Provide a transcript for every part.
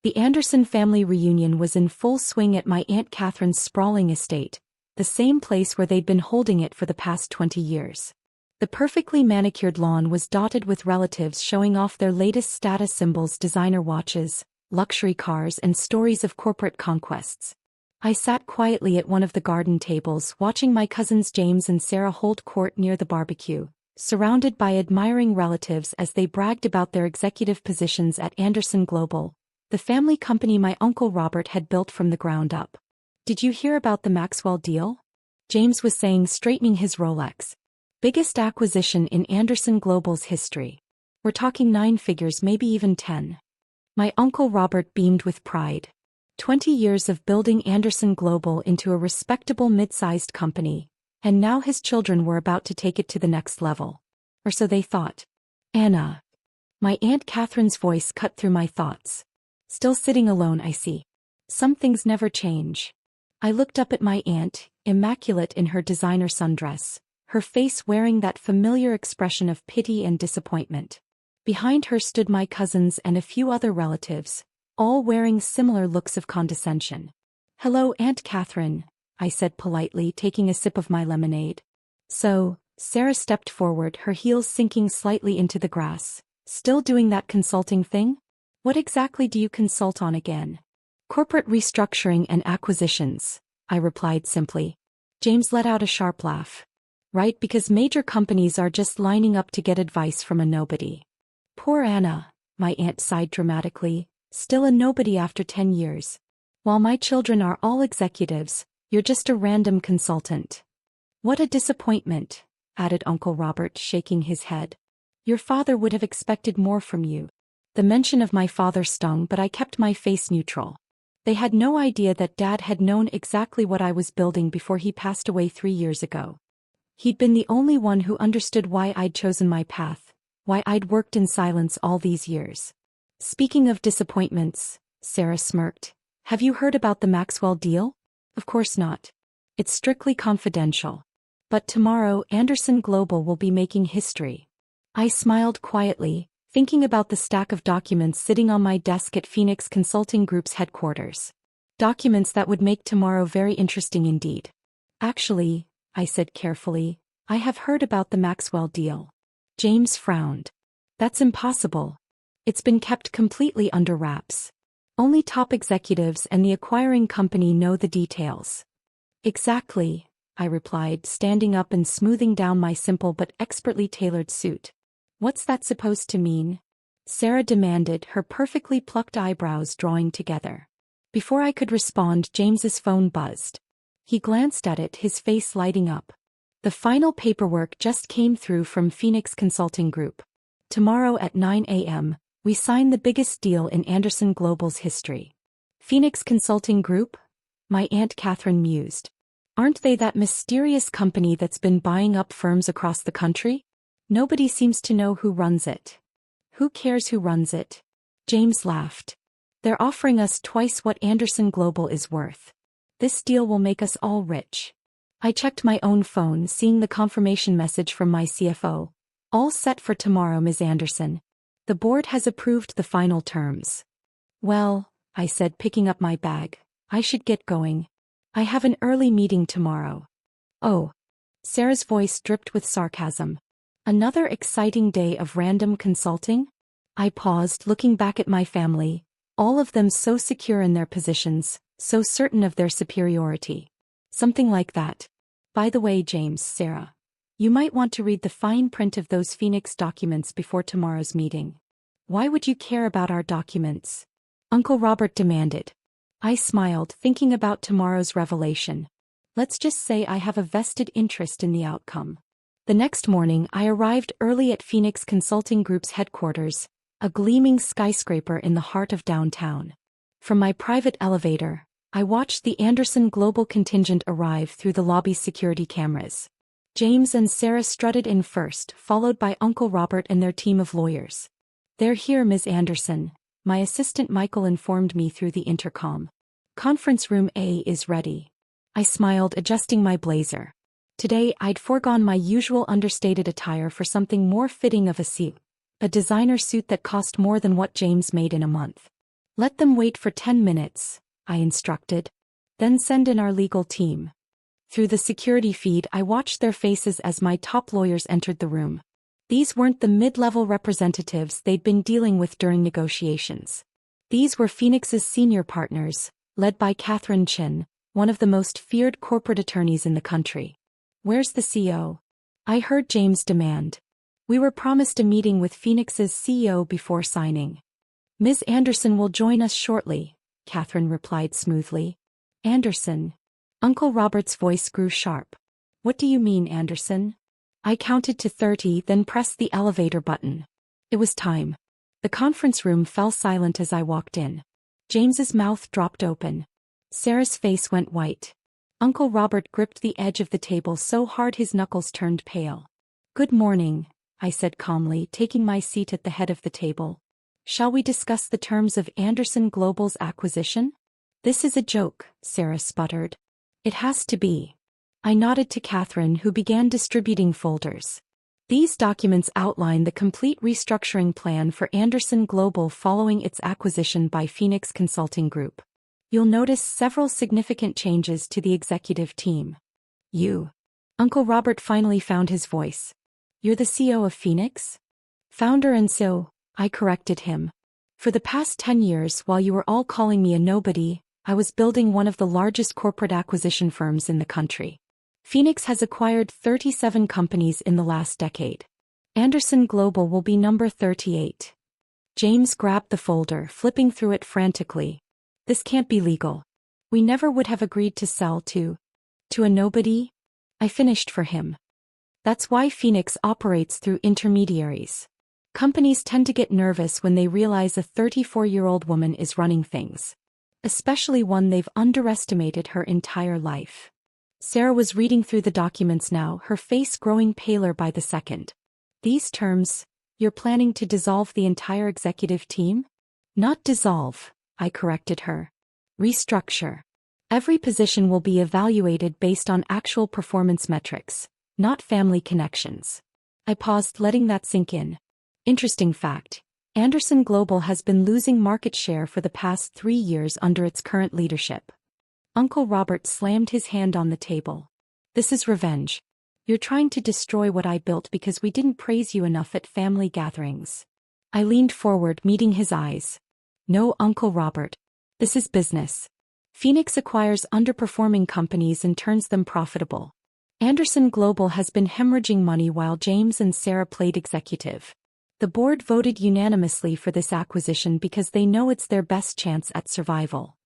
The Anderson family reunion was in full swing at my Aunt Catherine's sprawling estate, the same place where they'd been holding it for the past 20 years. The perfectly manicured lawn was dotted with relatives showing off their latest status symbols, designer watches, luxury cars, and stories of corporate conquests. I sat quietly at one of the garden tables watching my cousins James and Sarah hold court near the barbecue, surrounded by admiring relatives as they bragged about their executive positions at Anderson Global, the family company my Uncle Robert had built from the ground up. "Did you hear about the Maxwell deal?" James was saying, straightening his Rolex. "Biggest acquisition in Anderson Global's history. We're talking 9 figures, maybe even 10. My Uncle Robert beamed with pride. 20 years of building Anderson Global into a respectable mid-sized company, and now his children were about to take it to the next level. Or so they thought. "Anna." My Aunt Catherine's voice cut through my thoughts. "Still sitting alone, I see. Some things never change." I looked up at my aunt, immaculate in her designer sundress, her face wearing that familiar expression of pity and disappointment. Behind her stood my cousins and a few other relatives, all wearing similar looks of condescension. "Hello, Aunt Catherine," I said politely, taking a sip of my lemonade. "So," Sarah stepped forward, her heels sinking slightly into the grass, "still doing that consulting thing? What exactly do you consult on again?" "Corporate restructuring and acquisitions," I replied simply. James let out a sharp laugh. "Right, because major companies are just lining up to get advice from a nobody." "Poor Anna," my aunt sighed dramatically, "still a nobody after 10 years. While my children are all executives, you're just a random consultant." "What a disappointment," added Uncle Robert, shaking his head. "Your father would have expected more from you." The mention of my father stung, but I kept my face neutral. They had no idea that Dad had known exactly what I was building before he passed away 3 years ago. He'd been the only one who understood why I'd chosen my path, why I'd worked in silence all these years. "Speaking of disappointments," Sarah smirked, "have you heard about the Maxwell deal?" "Of course not. It's strictly confidential. But tomorrow Anderson Global will be making history." I smiled quietly, thinking about the stack of documents sitting on my desk at Phoenix Consulting Group's headquarters. Documents that would make tomorrow very interesting indeed. "Actually," I said carefully, "I have heard about the Maxwell deal." James frowned. "That's impossible. It's been kept completely under wraps. Only top executives and the acquiring company know the details." "Exactly," I replied, standing up and smoothing down my simple but expertly tailored suit. "What's that supposed to mean?" Sarah demanded, her perfectly plucked eyebrows drawing together. Before I could respond, James's phone buzzed. He glanced at it, his face lighting up. The final paperwork just came through from Phoenix Consulting Group. "Tomorrow at 9 a.m., we sign the biggest deal in Anderson Global's history." "Phoenix Consulting Group?" My Aunt Catherine mused. "Aren't they that mysterious company that's been buying up firms across the country? Nobody seems to know who runs it." "Who cares who runs it?" James laughed. "They're offering us twice what Anderson Global is worth. This deal will make us all rich." I checked my own phone, seeing the confirmation message from my CFO. "All set for tomorrow, Ms. Anderson. The board has approved the final terms." "Well," I said, picking up my bag, "I should get going. I have an early meeting tomorrow." "Oh." Sarah's voice dripped with sarcasm. "Another exciting day of random consulting?" I paused, looking back at my family, all of them so secure in their positions, so certain of their superiority. "Something like that. By the way, James, Sarah, you might want to read the fine print of those Phoenix documents before tomorrow's meeting." "Why would you care about our documents?" Uncle Robert demanded. I smiled, thinking about tomorrow's revelation. Let's just say I have a vested interest in the outcome. The next morning, I arrived early at Phoenix Consulting Group's headquarters, a gleaming skyscraper in the heart of downtown. From my private elevator, I watched the Anderson Global contingent arrive through the lobby's security cameras. James and Sarah strutted in first, followed by Uncle Robert and their team of lawyers. "They're here, Ms. Anderson," my assistant Michael informed me through the intercom. "Conference room A is ready." I smiled, adjusting my blazer. Today I'd foregone my usual understated attire for something more fitting of a suit, a designer suit that cost more than what James made in a month. Let them wait for 10 minutes, I instructed. Then send in our legal team. Through the security feed, I watched their faces as my top lawyers entered the room. These weren't the mid-level representatives they'd been dealing with during negotiations. These were Phoenix's senior partners, led by Catherine Chin, one of the most feared corporate attorneys in the country. "Where's the CEO?" I heard James demand. "We were promised a meeting with Phoenix's CEO before signing." "Ms. Anderson will join us shortly," Catherine replied smoothly. "Anderson?" Uncle Robert's voice grew sharp. "What do you mean, Anderson?" I counted to 30, then pressed the elevator button. It was time. The conference room fell silent as I walked in. James's mouth dropped open. Sarah's face went white. Uncle Robert gripped the edge of the table so hard his knuckles turned pale. "Good morning," I said calmly, taking my seat at the head of the table. "Shall we discuss the terms of Anderson Global's acquisition?" "This is a joke," Sarah sputtered. "It has to be." I nodded to Catherine, who began distributing folders. These documents outline the complete restructuring plan for Anderson Global following its acquisition by Phoenix Consulting Group. You'll notice several significant changes to the executive team. "You." Uncle Robert finally found his voice. "You're the CEO of Phoenix?" "Founder and CEO," I corrected him. "For the past 10 years, while you were all calling me a nobody, I was building one of the largest corporate acquisition firms in the country. Phoenix has acquired 37 companies in the last decade. Anderson Global will be number 38. James grabbed the folder, flipping through it frantically. "This can't be legal. We never would have agreed to sell to a nobody." I finished for him. "That's why Phoenix operates through intermediaries. Companies tend to get nervous when they realize a 34-year-old woman is running things. Especially one they've underestimated her entire life." Sarah was reading through the documents now, her face growing paler by the second. "These terms, you're planning to dissolve the entire executive team?" "Not dissolve," I corrected her. "Restructure. Every position will be evaluated based on actual performance metrics, not family connections." I paused, letting that sink in. Interesting fact. Anderson Global has been losing market share for the past 3 years under its current leadership. Uncle Robert slammed his hand on the table. "This is revenge. You're trying to destroy what I built because we didn't praise you enough at family gatherings." I leaned forward, meeting his eyes. "No, Uncle Robert. This is business. Phoenix acquires underperforming companies and turns them profitable. Anderson Global has been hemorrhaging money while James and Sarah played executive. The board voted unanimously for this acquisition because they know it's their best chance at survival."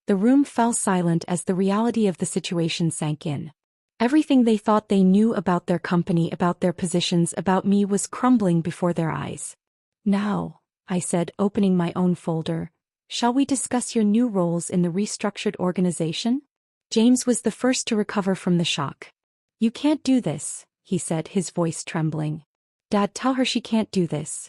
The room fell silent as the reality of the situation sank in. Everything they thought they knew about their company, about their positions, about me was crumbling before their eyes. "Now," I said, opening my own folder, "shall we discuss your new roles in the restructured organization?" James was the first to recover from the shock. "You can't do this," he said, his voice trembling. "Dad, tell her she can't do this."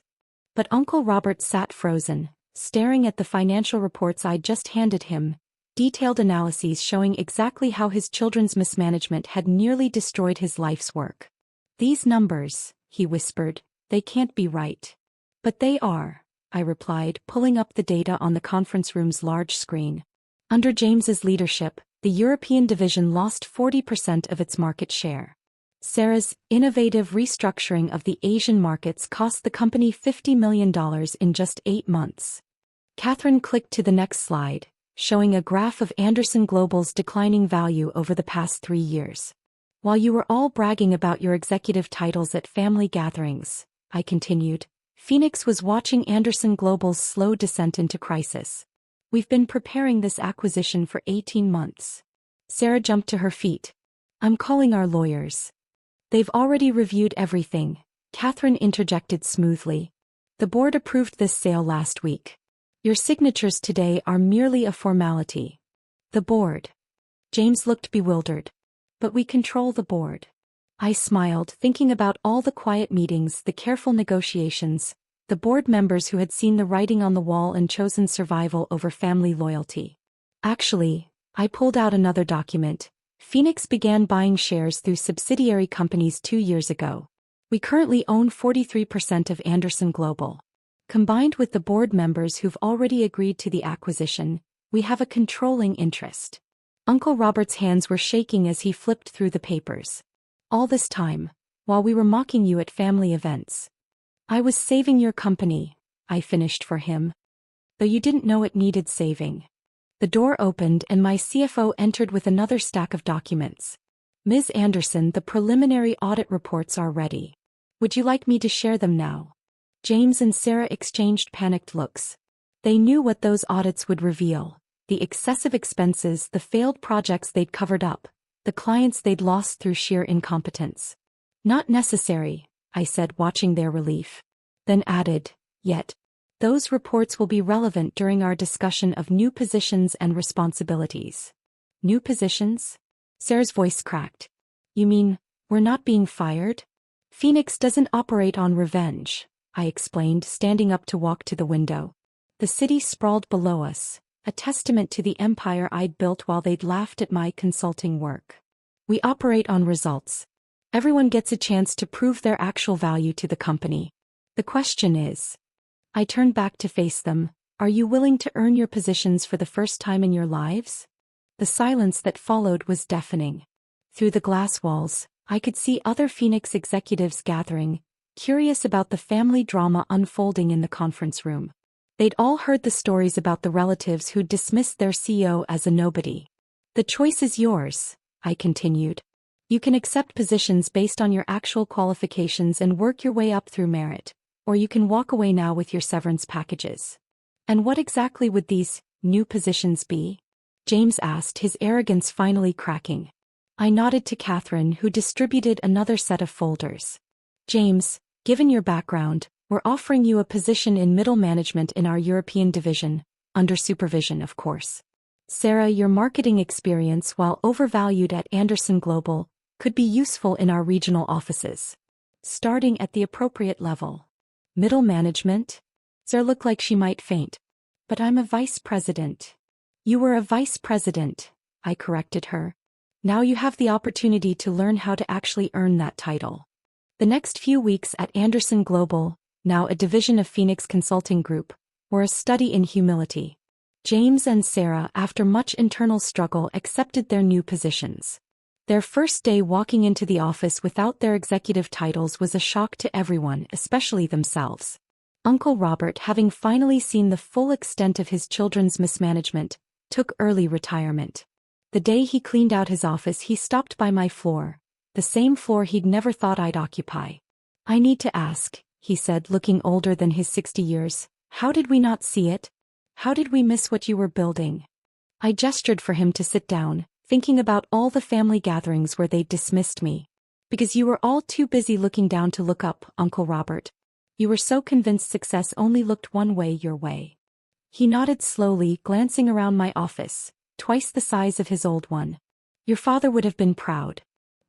But Uncle Robert sat frozen, staring at the financial reports I'd just handed him, detailed analyses showing exactly how his children's mismanagement had nearly destroyed his life's work. "These numbers," he whispered, "they can't be right." "But they are," I replied, pulling up the data on the conference room's large screen. Under James's leadership, the European division lost 40% of its market share. Sarah's innovative restructuring of the Asian markets cost the company $50 million in just 8 months. Catherine clicked to the next slide, showing a graph of Anderson Global's declining value over the past 3 years. "While you were all bragging about your executive titles at family gatherings," I continued, "Phoenix was watching Anderson Global's slow descent into crisis. We've been preparing this acquisition for 18 months. Sarah jumped to her feet. "I'm calling our lawyers." "They've already reviewed everything," Catherine interjected smoothly. "The board approved this sale last week. Your signatures today are merely a formality." "The board?" James looked bewildered. "But we control the board." I smiled, thinking about all the quiet meetings, the careful negotiations, the board members who had seen the writing on the wall and chosen survival over family loyalty. "Actually," I pulled out another document. "Phoenix began buying shares through subsidiary companies 2 years ago. We currently own 43% of Anderson Global." Combined with the board members who've already agreed to the acquisition, we have a controlling interest. Uncle Robert's hands were shaking as he flipped through the papers. All this time, while we were mocking you at family events, I was saving your company, I finished for him. Though you didn't know it needed saving. The door opened and my CFO entered with another stack of documents. Ms. Anderson, the preliminary audit reports are ready. Would you like me to share them now? James and Sarah exchanged panicked looks. They knew what those audits would reveal: the excessive expenses, the failed projects they'd covered up, the clients they'd lost through sheer incompetence. Not necessary, I said, watching their relief. Then added, yet, those reports will be relevant during our discussion of new positions and responsibilities. New positions? Sarah's voice cracked. You mean, we're not being fired? Phoenix doesn't operate on revenge, I explained, standing up to walk to the window. The city sprawled below us, a testament to the empire I'd built while they'd laughed at my consulting work. We operate on results. Everyone gets a chance to prove their actual value to the company. The question is, I turned back to face them, are you willing to earn your positions for the first time in your lives? The silence that followed was deafening. Through the glass walls, I could see other Phoenix executives gathering, curious about the family drama unfolding in the conference room. They'd all heard the stories about the relatives who'd dismissed their CEO as a nobody. The choice is yours, I continued. You can accept positions based on your actual qualifications and work your way up through merit, or you can walk away now with your severance packages. And what exactly would these new positions be? James asked, his arrogance finally cracking. I nodded to Catherine, who distributed another set of folders. James, given your background, we're offering you a position in middle management in our European division, under supervision, of course. Sarah, your marketing experience, while overvalued at Anderson Global, could be useful in our regional offices. Starting at the appropriate level. Middle management? Sarah looked like she might faint. But I'm a vice president. You were a vice president, I corrected her. Now you have the opportunity to learn how to actually earn that title. The next few weeks at Anderson Global, now a division of Phoenix Consulting Group, were a study in humility. James and Sarah, after much internal struggle, accepted their new positions. Their first day walking into the office without their executive titles was a shock to everyone, especially themselves. Uncle Robert, having finally seen the full extent of his children's mismanagement, took early retirement. The day he cleaned out his office, he stopped by my floor, the same floor he'd never thought I'd occupy. I need to ask, he said, looking older than his 60 years, how did we not see it? How did we miss what you were building? I gestured for him to sit down, thinking about all the family gatherings where they'd dismissed me. Because you were all too busy looking down to look up, Uncle Robert. You were so convinced success only looked one way, your way. He nodded slowly, glancing around my office, twice the size of his old one. Your father would have been proud.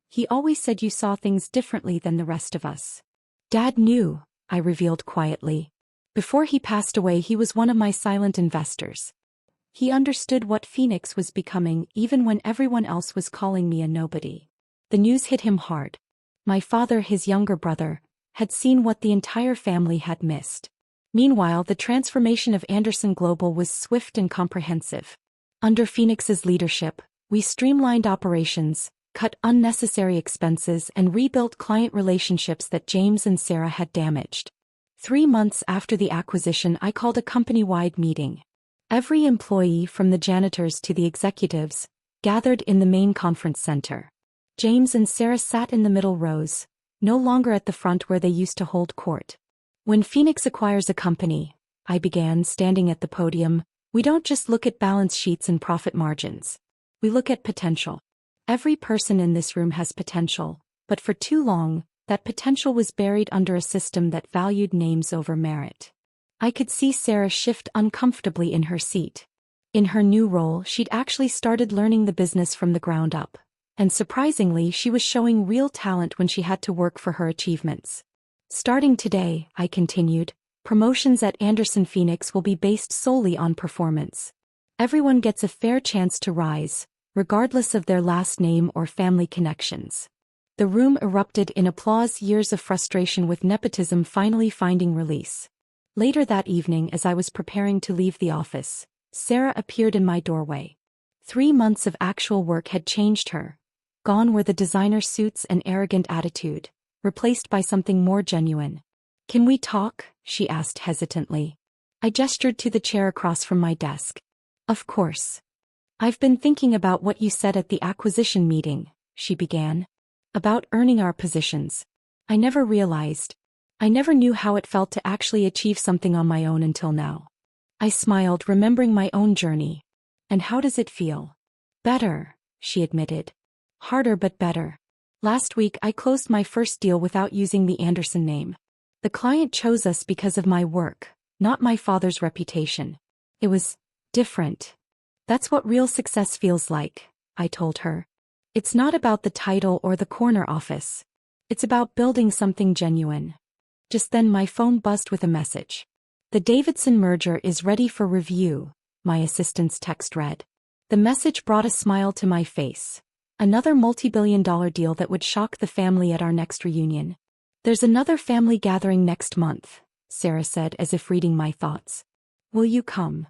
He always said you saw things differently than the rest of us. Dad knew, I revealed quietly. Before he passed away, he was one of my silent investors. He understood what Phoenix was becoming even when everyone else was calling me a nobody. The news hit him hard. My father, his younger brother, had seen what the entire family had missed. Meanwhile, the transformation of Anderson Global was swift and comprehensive. Under Phoenix's leadership, we streamlined operations, cut unnecessary expenses, and rebuilt client relationships that James and Sarah had damaged. 3 months after the acquisition, I called a company-wide meeting. Every employee, from the janitors to the executives, gathered in the main conference center. James and Sarah sat in the middle rows, no longer at the front where they used to hold court. When Phoenix acquires a company, I began, standing at the podium, we don't just look at balance sheets and profit margins. We look at potential. Every person in this room has potential, but for too long, that potential was buried under a system that valued names over merit. I could see Sarah shift uncomfortably in her seat. In her new role, she'd actually started learning the business from the ground up. And surprisingly, she was showing real talent when she had to work for her achievements. Starting today, I continued, promotions at Anderson Phoenix will be based solely on performance. Everyone gets a fair chance to rise, regardless of their last name or family connections. The room erupted in applause, years of frustration with nepotism finally finding release. Later that evening, as I was preparing to leave the office, Sarah appeared in my doorway. 3 months of actual work had changed her. Gone were the designer suits and arrogant attitude, replaced by something more genuine. "Can we talk?" she asked hesitantly. I gestured to the chair across from my desk. "Of course. I've been thinking about what you said at the acquisition meeting," she began. "About earning our positions. I never knew how it felt to actually achieve something on my own until now." I smiled, remembering my own journey. "And how does it feel?" "Better," she admitted. "Harder but better. Last week I closed my first deal without using the Anderson name. The client chose us because of my work, not my father's reputation. It was different. That's what real success feels like," I told her. "It's not about the title or the corner office. It's about building something genuine." Just then my phone buzzed with a message. "The Davidson merger is ready for review," my assistant's text read. The message brought a smile to my face. Another multi-billion-dollar deal that would shock the family at our next reunion. "There's another family gathering next month," Sarah said, as if reading my thoughts. "Will you come?"